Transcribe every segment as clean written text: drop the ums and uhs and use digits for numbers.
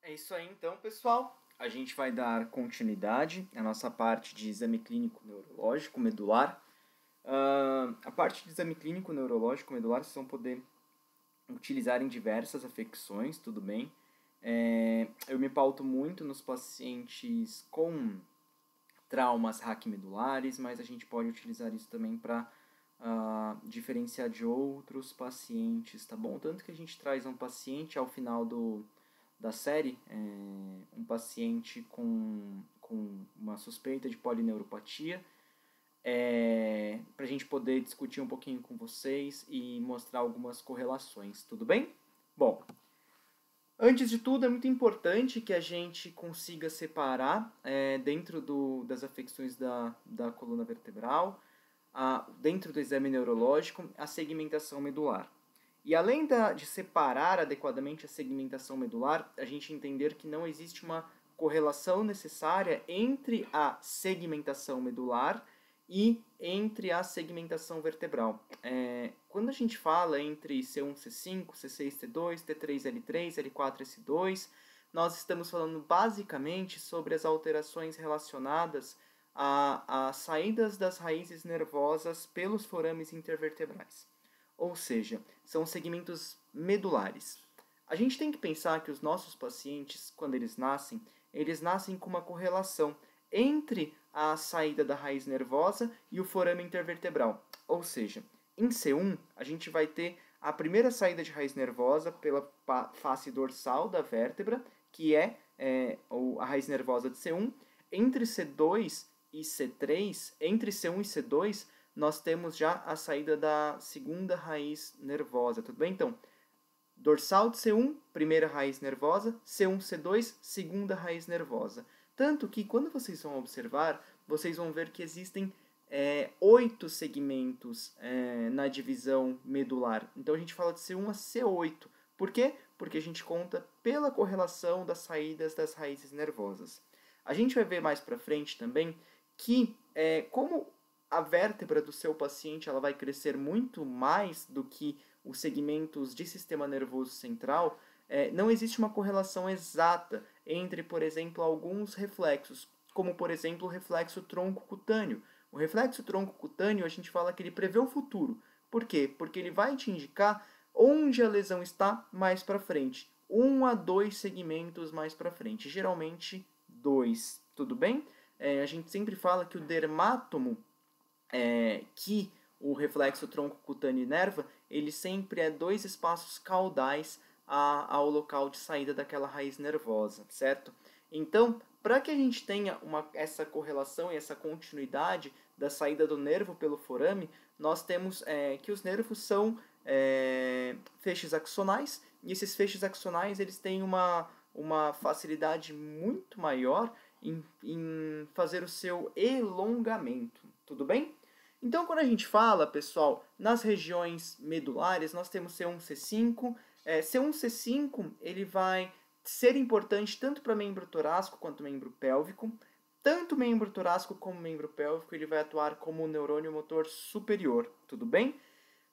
É isso aí então, pessoal. A gente vai dar continuidade à nossa parte de exame clínico neurológico medular. A parte de exame clínico neurológico medular vocês vão poder utilizar em diversas afecções, tudo bem? Eu me pauto muito nos pacientes com traumas raquimedulares, mas a gente pode utilizar isso também para diferenciar de outros pacientes, tá bom? Tanto que a gente traz um paciente ao final da série, um paciente com uma suspeita de polineuropatia, para a gente poder discutir um pouquinho com vocês e mostrar algumas correlações, tudo bem? Bom, antes de tudo, é muito importante que a gente consiga separar, dentro das afecções da coluna vertebral, dentro do exame neurológico, a segmentação medular. E além de separar adequadamente a segmentação medular, a gente entender que não existe uma correlação necessária entre a segmentação medular e entre a segmentação vertebral. Quando a gente fala entre C1, C5, C6, T2, T3, L3, L4, S2, nós estamos falando basicamente sobre as alterações relacionadas às saídas das raízes nervosas pelos forames intervertebrais. Ou seja, são segmentos medulares. A gente tem que pensar que os nossos pacientes, quando eles nascem com uma correlação entre a saída da raiz nervosa e o forame intervertebral. Ou seja, em C1, a gente vai ter a primeira saída de raiz nervosa pela face dorsal da vértebra, que é a raiz nervosa de C1. Entre C2 e C3, entre C1 e C2, nós temos já a saída da segunda raiz nervosa, tudo bem? Então, dorsal de C1, primeira raiz nervosa, C1, C2, segunda raiz nervosa. Tanto que, quando vocês vão observar, vocês vão ver que existem 8 segmentos na divisão medular. Então, a gente fala de C1 a C8. Por quê? Porque a gente conta pela correlação das saídas das raízes nervosas. A gente vai ver mais para frente também que, como a vértebra do seu paciente ela vai crescer muito mais do que os segmentos de sistema nervoso central, não existe uma correlação exata entre, por exemplo, alguns reflexos, como, por exemplo, o reflexo tronco-cutâneo. O reflexo tronco-cutâneo, a gente fala que ele prevê o futuro. Por quê? Porque ele vai te indicar onde a lesão está mais para frente. 1 a 2 segmentos mais para frente, geralmente 2. Tudo bem? A gente sempre fala que o dermátomo que o reflexo tronco-cutâneo inerva, ele sempre é 2 espaços caudais ao local de saída daquela raiz nervosa, certo? Então, para que a gente tenha essa correlação e essa continuidade da saída do nervo pelo forame, nós temos que os nervos são feixes axonais, e esses feixes axonais eles têm uma facilidade muito maior em fazer o seu elongamento, tudo bem? Então, quando a gente fala, pessoal, nas regiões medulares, nós temos C1, C5. C1, C5, ele vai ser importante tanto para membro torácico quanto membro pélvico. Tanto membro torácico como membro pélvico, ele vai atuar como neurônio motor superior, tudo bem?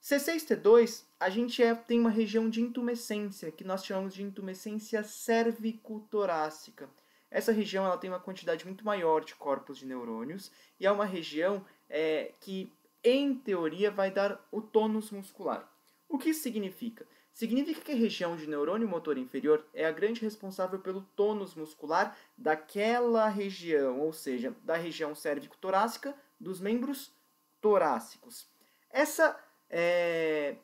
C6-T2, a gente tem uma região de intumescência, que nós chamamos de intumescência cérvico-torácica. Essa região ela tem uma quantidade muito maior de corpos de neurônios e é uma região que, em teoria, vai dar o tônus muscular. O que isso significa? Significa que a região de neurônio motor inferior é a grande responsável pelo tônus muscular daquela região, ou seja, da região cérvico-torácica dos membros torácicos.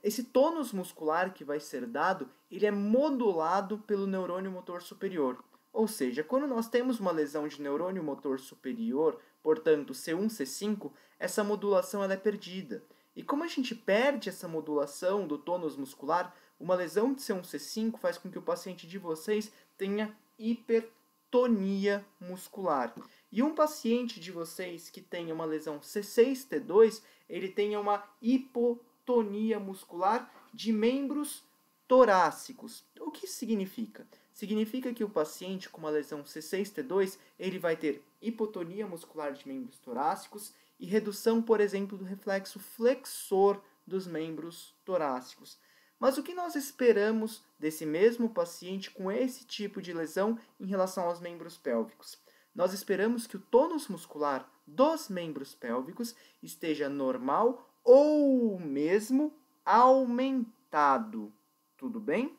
Esse tônus muscular que vai ser dado, ele é modulado pelo neurônio motor superior. Ou seja, quando nós temos uma lesão de neurônio motor superior, portanto C1, C5, essa modulação ela é perdida. E como a gente perde essa modulação do tônus muscular, uma lesão de C1, C5 faz com que o paciente de vocês tenha hipertonia muscular. E um paciente de vocês que tenha uma lesão C6, T2, ele tenha uma hipotonia muscular de membros torácicos. O que isso significa? Significa que o paciente com uma lesão C6-T2, ele vai ter hipotonia muscular de membros torácicos e redução, por exemplo, do reflexo flexor dos membros torácicos. Mas o que nós esperamos desse mesmo paciente com esse tipo de lesão em relação aos membros pélvicos? Nós esperamos que o tônus muscular dos membros pélvicos esteja normal ou mesmo aumentado. Tudo bem?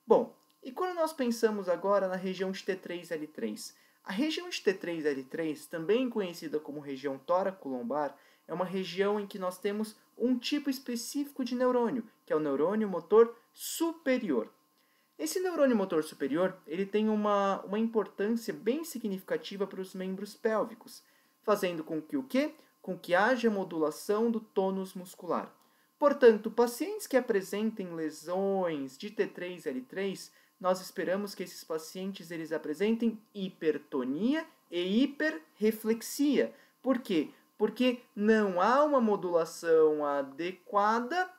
Bom, e quando nós pensamos agora na região de T3-L3? A região de T3-L3, também conhecida como região tóraco-lombar, é uma região em que nós temos um tipo específico de neurônio, que é o neurônio motor superior. Esse neurônio motor superior ele tem uma importância bem significativa para os membros pélvicos, fazendo com que o quê? Com que haja modulação do tônus muscular. Portanto, pacientes que apresentem lesões de T3-L3, nós esperamos que esses pacientes eles apresentem hipertonia e hiperreflexia. Por quê? Porque não há uma modulação adequada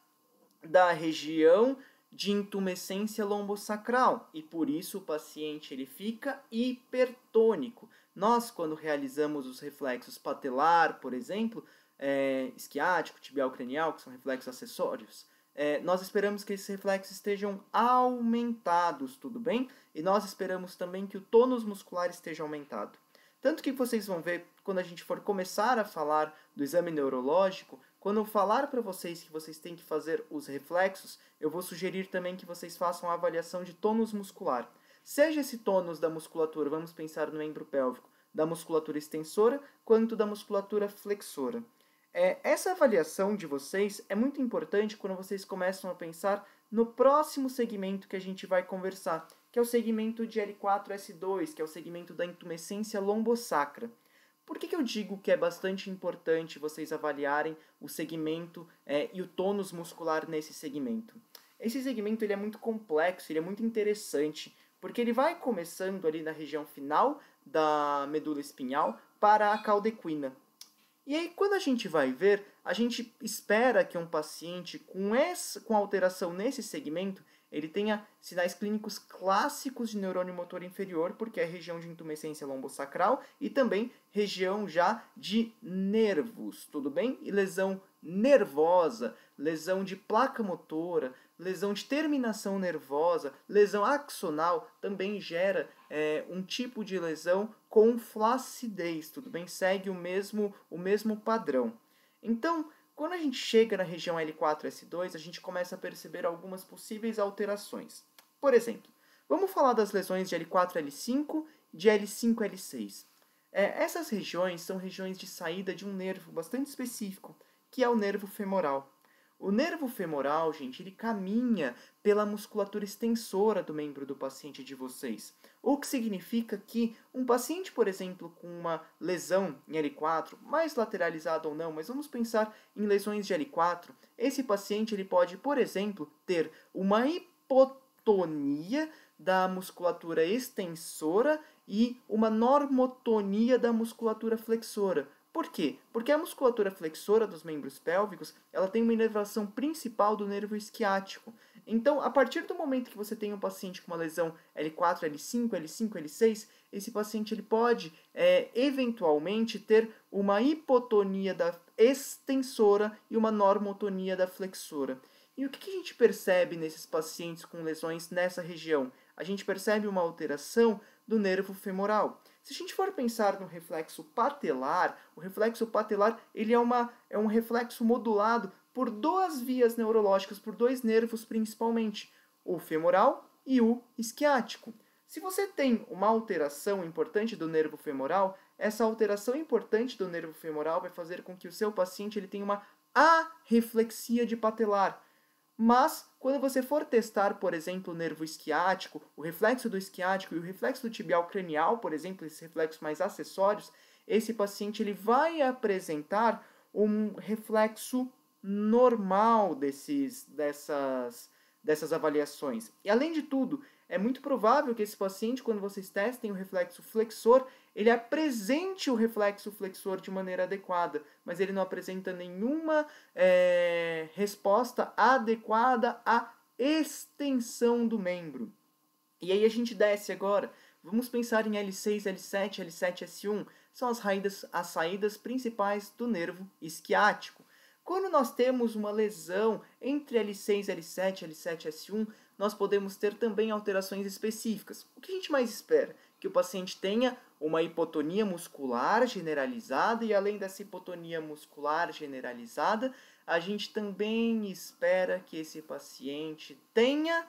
da região de intumescência lombosacral e por isso o paciente ele fica hipertônico. Nós, quando realizamos os reflexos patelar, por exemplo, isquiático, tibial cranial, que são reflexos acessórios, nós esperamos que esses reflexos estejam aumentados, tudo bem? E nós esperamos também que o tônus muscular esteja aumentado. Tanto que vocês vão ver, quando a gente for começar a falar do exame neurológico, quando eu falar para vocês que vocês têm que fazer os reflexos, eu vou sugerir também que vocês façam a avaliação de tônus muscular. Seja esse tônus da musculatura, vamos pensar no membro pélvico, da musculatura extensora, quanto da musculatura flexora. Essa avaliação de vocês é muito importante quando vocês começam a pensar no próximo segmento que a gente vai conversar, que é o segmento de L4-S2, que é o segmento da intumescência lombosacra. Por que eu digo que é bastante importante vocês avaliarem o segmento e o tônus muscular nesse segmento? Esse segmento ele é muito complexo, ele é muito interessante, porque ele vai começando ali na região final da medula espinhal para a caudequina. E aí, quando a gente vai ver, a gente espera que um paciente com alteração nesse segmento, ele tenha sinais clínicos clássicos de neurônio motor inferior, porque é região de intumescência lombosacral e também região já de nervos, tudo bem? E lesão nervosa, lesão de placa motora, lesão de terminação nervosa, lesão axonal também gera um tipo de lesão com flacidez, tudo bem? Segue o mesmo padrão. Então, quando a gente chega na região L4-S2, a gente começa a perceber algumas possíveis alterações. Por exemplo, vamos falar das lesões de L4-L5 e de L5-L6. Essas regiões são regiões de saída de um nervo bastante específico, que é o nervo femoral. O nervo femoral, gente, ele caminha pela musculatura extensora do membro do paciente de vocês. O que significa que um paciente, por exemplo, com uma lesão em L4, mais lateralizada ou não, mas vamos pensar em lesões de L4, esse paciente ele pode, por exemplo, ter uma hipotonia da musculatura extensora e uma normotonia da musculatura flexora. Por quê? Porque a musculatura flexora dos membros pélvicos ela tem uma inervação principal do nervo isquiático. Então, a partir do momento que você tem um paciente com uma lesão L4, L5, L5, L6, esse paciente ele pode, eventualmente, ter uma hipotonia da extensora e uma normotonia da flexora. E o que a gente percebe nesses pacientes com lesões nessa região? A gente percebe uma alteração do nervo femoral. Se a gente for pensar no reflexo patelar, o reflexo patelar ele é um reflexo modulado por duas vias neurológicas, por dois nervos principalmente, o femoral e o isquiático. Se você tem uma alteração importante do nervo femoral, essa alteração importante do nervo femoral vai fazer com que o seu paciente ele tenha uma arreflexia de patelar. Mas, quando você for testar, por exemplo, o nervo isquiático, o reflexo do isquiático e o reflexo do tibial cranial, por exemplo, esses reflexos mais acessórios, esse paciente ele vai apresentar um reflexo normal dessas avaliações. E, além de tudo, é muito provável que esse paciente, quando vocês testem o reflexo flexor, ele apresente o reflexo flexor de maneira adequada, mas ele não apresenta nenhuma resposta adequada à extensão do membro. E aí a gente desce agora. Vamos pensar em L6, L7, L7, S1. São as saídas principais do nervo isquiático. Quando nós temos uma lesão entre L6, L7, L7, S1, nós podemos ter também alterações específicas. O que a gente mais espera? Que o paciente tenha uma hipotonia muscular generalizada e, além dessa hipotonia muscular generalizada, a gente também espera que esse paciente tenha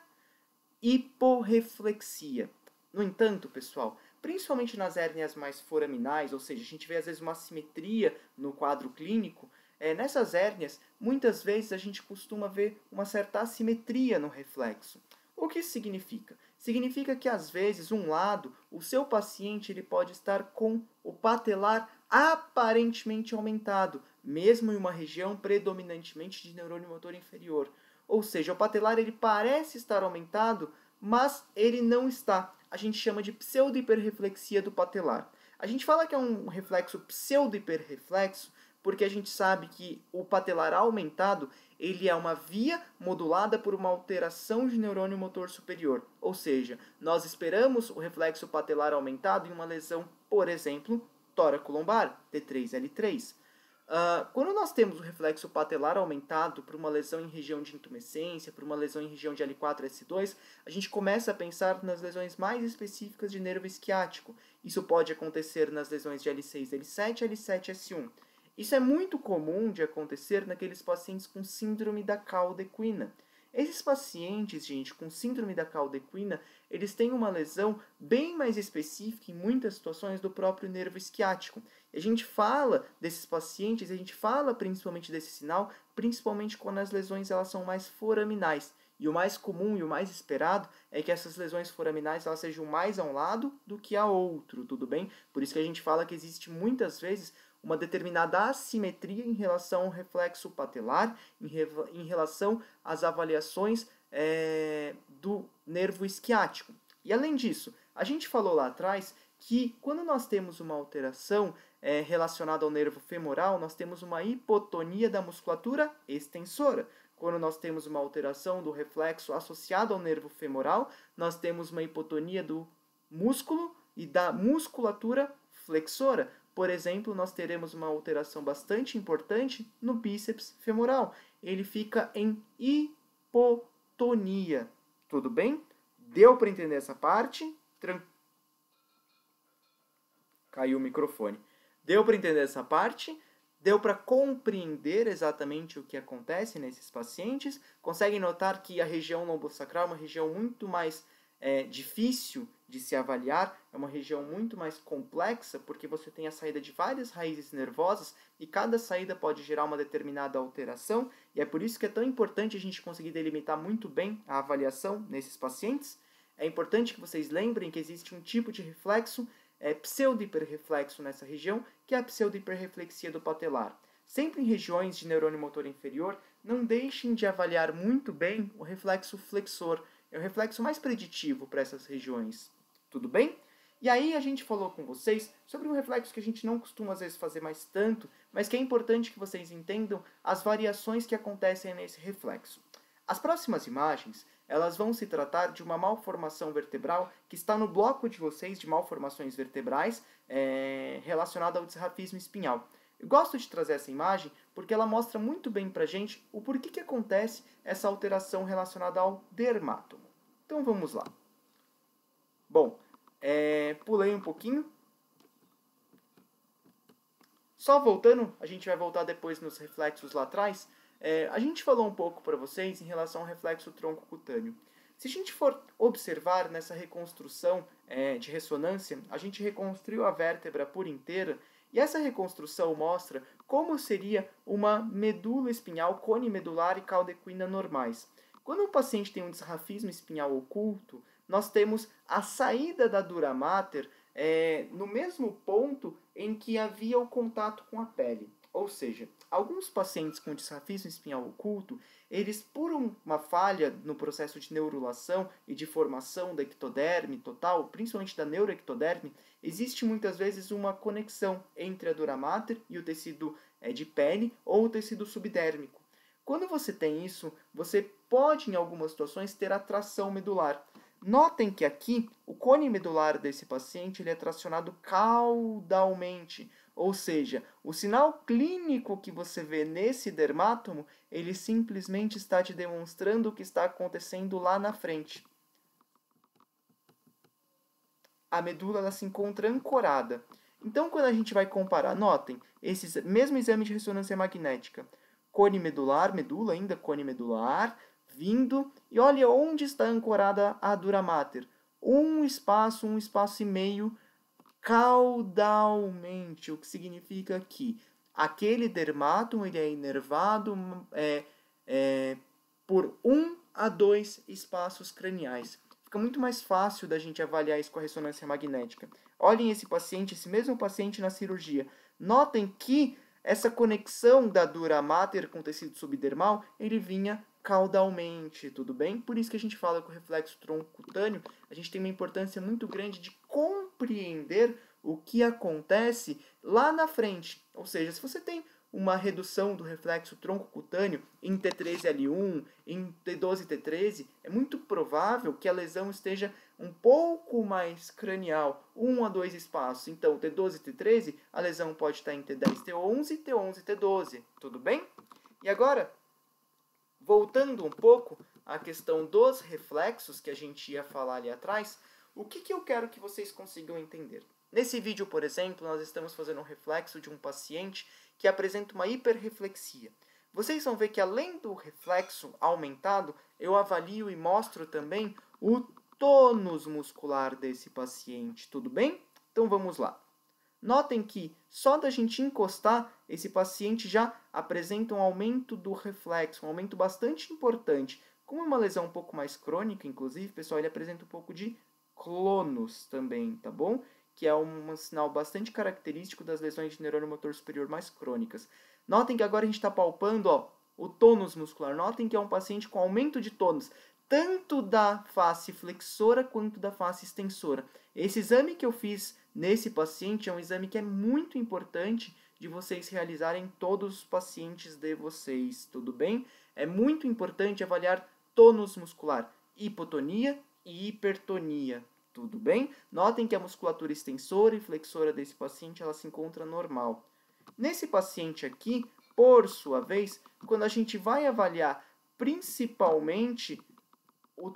hiporreflexia. No entanto, pessoal, principalmente nas hérnias mais foraminais, ou seja, a gente vê às vezes uma assimetria no quadro clínico, nessas hérnias, muitas vezes a gente costuma ver uma certa assimetria no reflexo. O que isso significa? Significa que às vezes um lado, o seu paciente ele pode estar com o patelar aparentemente aumentado, mesmo em uma região predominantemente de neurônio motor inferior. Ou seja, o patelar ele parece estar aumentado, mas ele não está. A gente chama de pseudo-hiperreflexia do patelar. A gente fala que é um reflexo pseudo-hiperreflexo porque a gente sabe que o patelar aumentado ele é uma via modulada por uma alteração de neurônio motor superior. Ou seja, nós esperamos o reflexo patelar aumentado em uma lesão, por exemplo, tóraco-lombar, T3-L3. Quando nós temos o reflexo patelar aumentado por uma lesão em região de intumescência, por uma lesão em região de L4-S2, a gente começa a pensar nas lesões mais específicas de nervo isquiático. Isso pode acontecer nas lesões de L6, L7, L7, S1. Isso é muito comum de acontecer naqueles pacientes com síndrome da cauda equina. Esses pacientes, gente, com síndrome da cauda equina, eles têm uma lesão bem mais específica em muitas situações do próprio nervo isquiático. E a gente fala desses pacientes, a gente fala principalmente desse sinal, principalmente quando as lesões elas são mais foraminais. E o mais comum e o mais esperado é que essas lesões foraminais elas sejam mais a um lado do que a outro, tudo bem? Por isso que a gente fala que existe muitas vezes uma determinada assimetria em relação ao reflexo patelar, em relação às avaliações do nervo isquiático. E além disso, a gente falou lá atrás que quando nós temos uma alteração relacionada ao nervo femoral, nós temos uma hipotonia da musculatura extensora. Quando nós temos uma alteração do reflexo associado ao nervo femoral, nós temos uma hipotonia do músculo e da musculatura flexora. Por exemplo, nós teremos uma alteração bastante importante no bíceps femoral. Ele fica em hipotonia. Tudo bem? Deu para entender essa parte? Caiu o microfone. Deu para entender essa parte? Deu para compreender exatamente o que acontece nesses pacientes? Conseguem notar que a região lombosacral é uma região muito mais difícil de se avaliar, é uma região muito mais complexa, porque você tem a saída de várias raízes nervosas e cada saída pode gerar uma determinada alteração, e é por isso que é tão importante a gente conseguir delimitar muito bem a avaliação nesses pacientes. É importante que vocês lembrem que existe um tipo de reflexo pseudo-hiperreflexo nessa região, que é a pseudo-hiperreflexia do patelar. Sempre em regiões de neurônio motor inferior, não deixem de avaliar muito bem o reflexo flexor. É o reflexo mais preditivo para essas regiões. Tudo bem? E aí a gente falou com vocês sobre um reflexo que a gente não costuma às vezes fazer mais tanto, mas que é importante que vocês entendam as variações que acontecem nesse reflexo. As próximas imagens, elas vão se tratar de uma malformação vertebral que está no bloco de vocês de malformações vertebrais relacionada ao disrafismo espinhal. Eu gosto de trazer essa imagem porque ela mostra muito bem pra gente o porquê que acontece essa alteração relacionada ao dermátomo. Então vamos lá. Bom, pulei um pouquinho. Só voltando, a gente vai voltar depois nos reflexos lá atrás. A gente falou um pouco para vocês em relação ao reflexo troncocutâneo. Se a gente for observar nessa reconstrução de ressonância, a gente reconstruiu a vértebra por inteira. E essa reconstrução mostra como seria uma medula espinhal cone-medular e cauda equina normais. Quando o paciente tem um disrafismo espinhal oculto, nós temos a saída da dura mater no mesmo ponto em que havia o contato com a pele. Ou seja, alguns pacientes com disrafismo espinhal oculto, eles, por uma falha no processo de neurulação e de formação da ectoderme total, principalmente da neuroectoderme, existe muitas vezes uma conexão entre a dura mater e o tecido de pele ou o tecido subdérmico. Quando você tem isso, você pode, em algumas situações, ter atração medular. Notem que aqui, o cone medular desse paciente ele é tracionado caudalmente, Ou seja, o sinal clínico que você vê nesse dermátomo, ele simplesmente está te demonstrando o que está acontecendo lá na frente. A medula ela se encontra ancorada. Então, quando a gente vai comparar, notem, esse mesmo exame de ressonância magnética, cone medular, medula ainda, cone medular, vindo, e olha onde está ancorada a dura mater. Um espaço e meio caudalmente, o que significa que aquele dermátomo ele é inervado por 1 a 2 espaços craniais. Fica muito mais fácil da gente avaliar isso com a ressonância magnética. Olhem esse paciente, esse mesmo paciente na cirurgia. Notem que essa conexão da dura mater com o tecido subdermal, ele vinha caudalmente, tudo bem? Por isso que a gente fala que o reflexo troncocutâneo, a gente tem uma importância muito grande de compreender o que acontece lá na frente. Ou seja, se você tem uma redução do reflexo troncocutâneo em T13L1, em T12T13, é muito provável que a lesão esteja um pouco mais cranial, 1 a 2 espaços. Então, T12 e T13, a lesão pode estar em T10, T11, T11 e T12. Tudo bem? E agora, voltando um pouco à questão dos reflexos que a gente ia falar ali atrás, o que eu quero que vocês consigam entender? Nesse vídeo, por exemplo, nós estamos fazendo um reflexo de um paciente que apresenta uma hiperreflexia. Vocês vão ver que além do reflexo aumentado, eu avalio e mostro também o tônus muscular desse paciente, tudo bem? Então vamos lá. Notem que só da gente encostar, esse paciente já apresenta um aumento do reflexo, um aumento bastante importante. Como é uma lesão um pouco mais crônica, inclusive, pessoal, ele apresenta um pouco de clonus também, tá bom? Que é um sinal bastante característico das lesões de neurônio motor superior mais crônicas. Notem que agora a gente está palpando o tônus muscular. Notem que é um paciente com aumento de tônus, tanto da face flexora quanto da face extensora. Esse exame que eu fiz nesse paciente é um exame que é muito importante de vocês realizarem em todos os pacientes de vocês, tudo bem? É muito importante avaliar tônus muscular, hipotonia e hipertonia. Tudo bem? Notem que a musculatura extensora e flexora desse paciente ela se encontra normal. Nesse paciente aqui, por sua vez, quando a gente vai avaliar principalmente o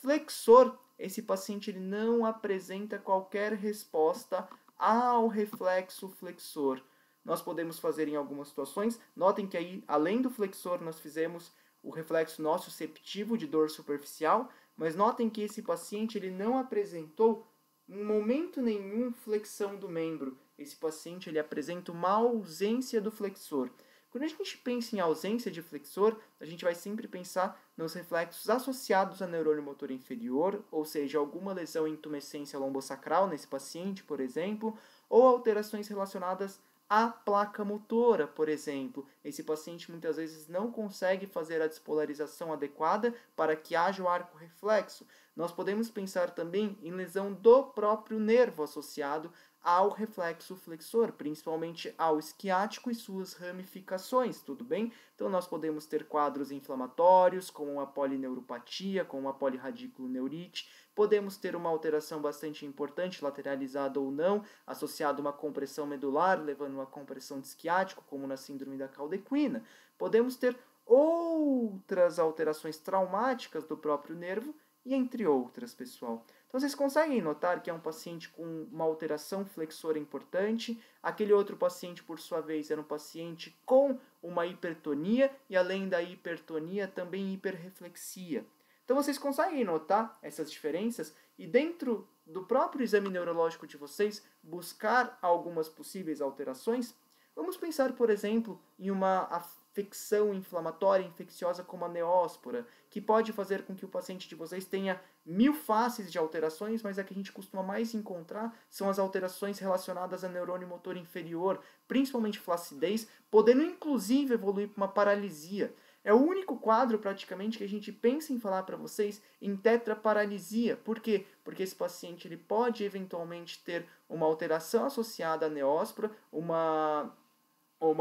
flexor, esse paciente ele não apresenta qualquer resposta ao reflexo flexor. Nós podemos fazer em algumas situações. Notem que aí, além do flexor, nós fizemos o reflexo nocioceptivo de dor superficial, mas notem que esse paciente ele não apresentou em momento nenhum flexão do membro. Esse paciente ele apresenta uma ausência do flexor. Quando a gente pensa em ausência de flexor, a gente vai sempre pensar nos reflexos associados a neurônio motor inferior, ou seja, alguma lesão em tumescência lombosacral nesse paciente, por exemplo, ou alterações relacionadas à placa motora, por exemplo. Esse paciente muitas vezes não consegue fazer a despolarização adequada para que haja o arco reflexo. Nós podemos pensar também em lesão do próprio nervo associado ao reflexo flexor, principalmente ao isquiático e suas ramificações, tudo bem? Então nós podemos ter quadros inflamatórios, como uma polineuropatia, como uma polirradiculoneurite, podemos ter uma alteração bastante importante, lateralizada ou não, associada a uma compressão medular, levando a uma compressão de isquiático, como na síndrome da caldequina. Podemos ter outras alterações traumáticas do próprio nervo, e entre outras, pessoal. Então, vocês conseguem notar que é um paciente com uma alteração flexora importante. Aquele outro paciente, por sua vez, era um paciente com uma hipertonia e, além da hipertonia, também hiperreflexia. Então, vocês conseguem notar essas diferenças e, dentro do próprio exame neurológico de vocês, buscar algumas possíveis alterações? Vamos pensar, por exemplo, em uma afecção inflamatória infecciosa como a neóspora, que pode fazer com que o paciente de vocês tenha 1000 faces de alterações, mas a que a gente costuma mais encontrar são as alterações relacionadas a neurônio motor inferior, principalmente flacidez, podendo inclusive evoluir para uma paralisia. É o único quadro, praticamente, que a gente pensa em falar para vocês em tetraparalisia. Por quê? Porque esse paciente ele pode, eventualmente, ter uma alteração associada à neóspora, uma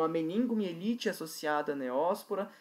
meningomielite associada à neóspora,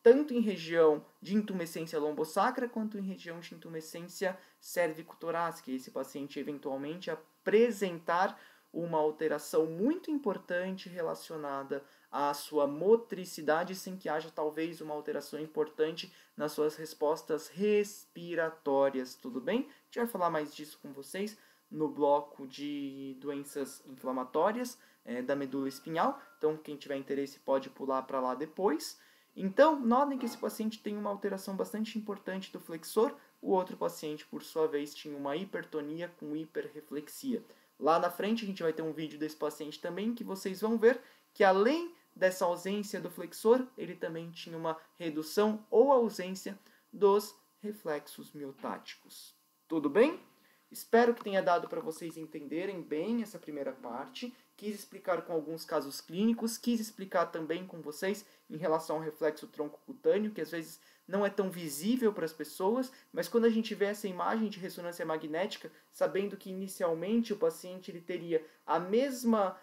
tanto em região de intumescência lombosacra, quanto em região de intumescência cervicotorácica. Esse paciente, eventualmente, apresentar uma alteração muito importante relacionada à sua motricidade, sem que haja talvez uma alteração importante nas suas respostas respiratórias, tudo bem? A gente vai falar mais disso com vocês no bloco de doenças inflamatórias da medula espinhal, então quem tiver interesse pode pular para lá depois. Então, notem que esse paciente tem uma alteração bastante importante do flexor, o outro paciente, por sua vez, tinha uma hipertonia com hiperreflexia. Lá na frente a gente vai ter um vídeo desse paciente também, que vocês vão ver que além dessa ausência do flexor, ele também tinha uma redução ou ausência dos reflexos miotáticos. Tudo bem? Espero que tenha dado para vocês entenderem bem essa primeira parte. Quis explicar com alguns casos clínicos, quis explicar também com vocês em relação ao reflexo troncocutâneo, que às vezes não é tão visível para as pessoas, mas quando a gente vê essa imagem de ressonância magnética, sabendo que inicialmente o paciente ele teria a mesma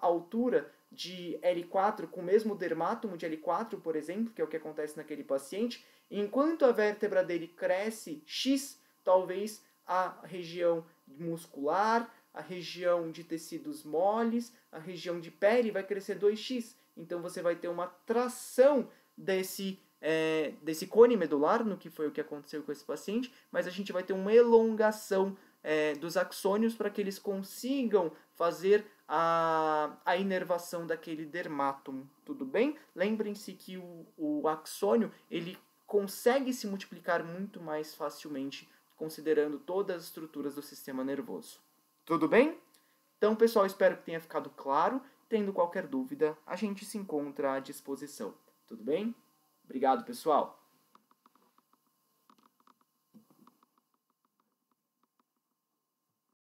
altura de L4, com o mesmo dermátomo de L4, por exemplo, que é o que acontece naquele paciente, enquanto a vértebra dele cresce X, talvez a região muscular, a região de tecidos moles, a região de pele vai crescer 2x. Então você vai ter uma tração desse cone medular, no que foi o que aconteceu com esse paciente, mas a gente vai ter uma elongação dos axônios para que eles consigam fazer a inervação daquele dermátomo, tudo bem? Lembrem-se que o axônio ele consegue se multiplicar muito mais facilmente, considerando todas as estruturas do sistema nervoso. Tudo bem? Então, pessoal, espero que tenha ficado claro. Tendo qualquer dúvida, a gente se encontra à disposição. Tudo bem? Obrigado, pessoal!